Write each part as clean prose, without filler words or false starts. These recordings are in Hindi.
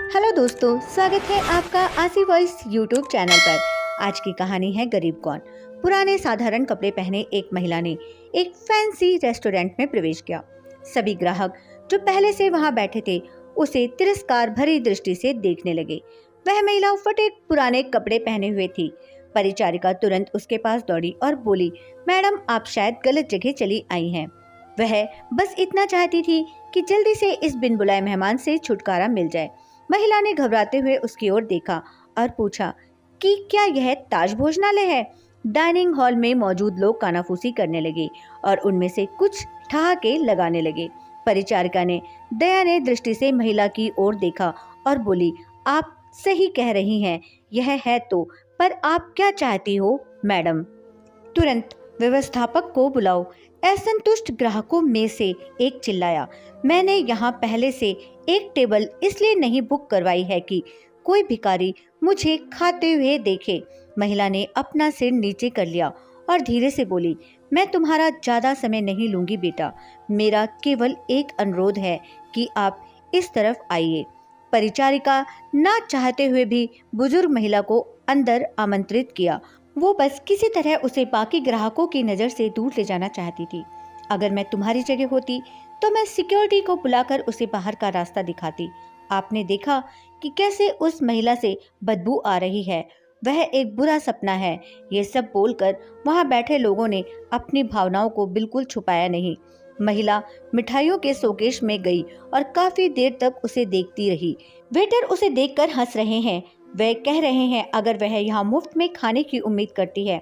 हेलो दोस्तों, स्वागत है आपका आशी वॉइस यूट्यूब चैनल पर। आज की कहानी है गरीब कौन। पुराने साधारण कपड़े पहने एक महिला ने एक फैंसी रेस्टोरेंट में प्रवेश किया। सभी ग्राहक जो पहले से वहां बैठे थे उसे तिरस्कार भरी दृष्टि से देखने लगे। वह महिला फटे पुराने कपड़े पहने हुए थी। परिचारिका तुरंत उसके पास दौड़ी और बोली, मैडम आप शायद गलत जगह चली आई हैं। वह बस इतना चाहती थी कि जल्दी से इस बिन बुलाए मेहमान से छुटकारा मिल जाए। महिला ने घबराते हुए उसकी ओर देखा और पूछा कि क्या यह ताज भोजनालय है। डाइनिंग हॉल में मौजूद लोग कानाफूसी करने लगे और उनमें से कुछ ठहाके लगाने लगे। परिचारिका ने दयानीय दृष्टि से महिला की ओर देखा और बोली, आप सही कह रही हैं, यह है तो, पर आप क्या चाहती हो मैडम? तुरंत व्यवस्थापक को बुलाओ। असंतुष्ट ग्राहकों में से एक चिल्लाया, मैंने यहाँ पहले से एक टेबल इसलिए नहीं बुक करवाई है कि कोई भिखारी मुझे खाते हुए देखे। महिला ने अपना सिर नीचे कर लिया और धीरे से बोली, मैं तुम्हारा ज्यादा समय नहीं लूंगी बेटा, मेरा केवल एक अनुरोध है कि आप इस तरफ आइए। परिचारिका ना चाहते हुए भी बुजुर्ग महिला को अंदर आमंत्रित किया। वो बस किसी तरह उसे बाकी ग्राहकों की नज़र से दूर ले जाना चाहती थी। अगर मैं तुम्हारी जगह होती तो मैं सिक्योरिटी को बुलाकर उसे बाहर का रास्ता दिखाती। आपने देखा कि कैसे उस महिला से बदबू आ रही है, वह एक बुरा सपना है। ये सब बोलकर वहां बैठे लोगों ने अपनी भावनाओं को बिल्कुल छुपाया नहीं। महिला मिठाइयों के शोकेस में गई और काफी देर तक उसे देखती रही। वेटर उसे देखकर हंस रहे हैं। वे कह रहे हैं अगर वह यहाँ मुफ्त में खाने की उम्मीद करती है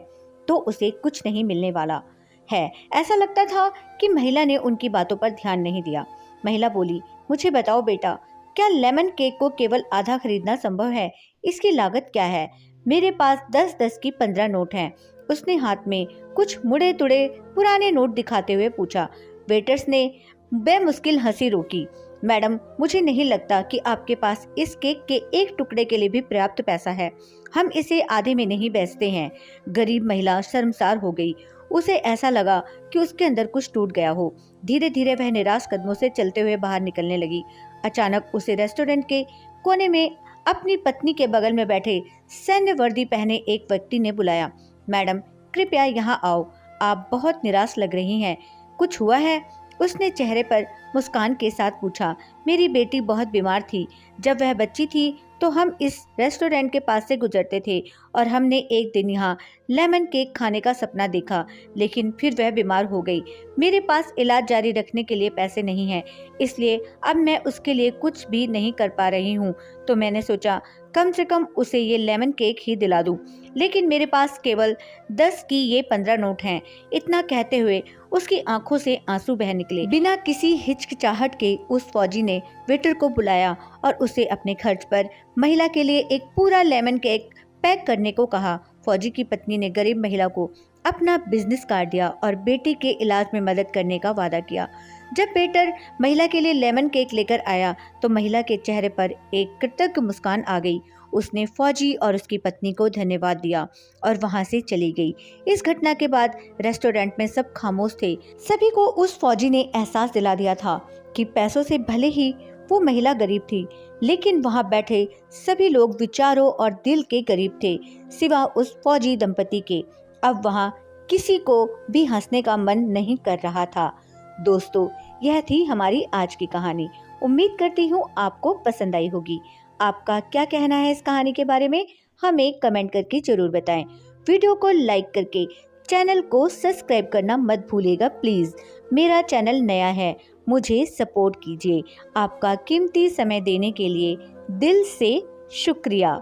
तो उसे कुछ नहीं मिलने वाला है। ऐसा लगता था कि महिला ने उनकी बातों पर ध्यान नहीं दिया। महिला बोली, मुझे बताओ बेटा, क्या लेमन केक को केवल आधा खरीदना संभव है? इसकी लागत क्या है? मेरे पास 10-10 की 15 नोट हैं। उसने हाथ में कुछ मुड़े तुड़े पुराने नोट दिखाते हुए पूछा। वेटर्स ने बेमुश्किल हंसी रोकी। मैडम, मुझे नहीं लगता कि आपके पास इस केक के एक टुकड़े के लिए भी पर्याप्त पैसा है। हम इसे आधे में नहीं बेचते हैं। गरीब महिला शर्मसार हो गई। उसे ऐसा लगा कि उसके अंदर कुछ टूट गया हो। धीरे धीरे वह निराश कदमों से चलते हुए बाहर निकलने लगी। अचानक उसे रेस्टोरेंट के कोने में अपनी पत्नी के बगल में बैठे सैन्य वर्दी पहने एक व्यक्ति ने बुलाया। मैडम, कृपया यहाँ आओ, आप बहुत निराश लग रही हैं। कुछ हुआ है? उसने चेहरे पर मुस्कान के साथ पूछा। मेरी बेटी बहुत बीमार थी। जब वह बच्ची थी तो हम इस रेस्टोरेंट के पास से गुजरते थे और हमने एक दिन यहाँ लेमन केक खाने का सपना देखा, लेकिन फिर वह बीमार हो गई। मेरे पास इलाज जारी रखने के लिए पैसे नहीं हैं, इसलिए अब मैं उसके लिए कुछ भी नहीं कर पा रही हूँ। तो मैंने सोचा कम से कम उसे ये लेमन केक ही दिला दूं, लेकिन मेरे पास केवल 10 की ये 15 नोट हैं। इतना कहते हुए उसकी आंखों से आंसू बह निकले। बिना किसी हिचकिचाहट के उस फौजी ने वेटर को बुलाया और उसे अपने खर्च पर महिला के लिए एक पूरा लेमन केक पैक करने को कहा। फौजी की पत्नी ने गरीब महिला को अपना बिजनेस कार्ड दिया और बेटी के इलाज में मदद करने का वादा किया। जब वेटर महिला के लिए लेमन केक लेकर आया तो महिला के चेहरे पर एक कृतज्ञ मुस्कान आ गई। उसने फौजी और उसकी पत्नी को धन्यवाद दिया और वहां से चली गई। इस घटना के बाद रेस्टोरेंट में सब खामोश थे। सभी को उस फौजी ने एहसास दिला दिया था कि पैसों से भले ही वो महिला गरीब थी, लेकिन वहां बैठे सभी लोग विचारों और दिल के गरीब थे, सिवा उस फौजी दंपति के। अब वहां किसी को भी हंसने का मन नहीं कर रहा था। दोस्तों, यह थी हमारी आज की कहानी। उम्मीद करती हूँ आपको पसंद आई होगी। आपका क्या कहना है इस कहानी के बारे में, हमें कमेंट करके जरूर बताएं। वीडियो को लाइक करके चैनल को सब्सक्राइब करना मत भूलिएगा प्लीज। मेरा चैनल नया है, मुझे सपोर्ट कीजिए। आपका कीमती समय देने के लिए दिल से शुक्रिया।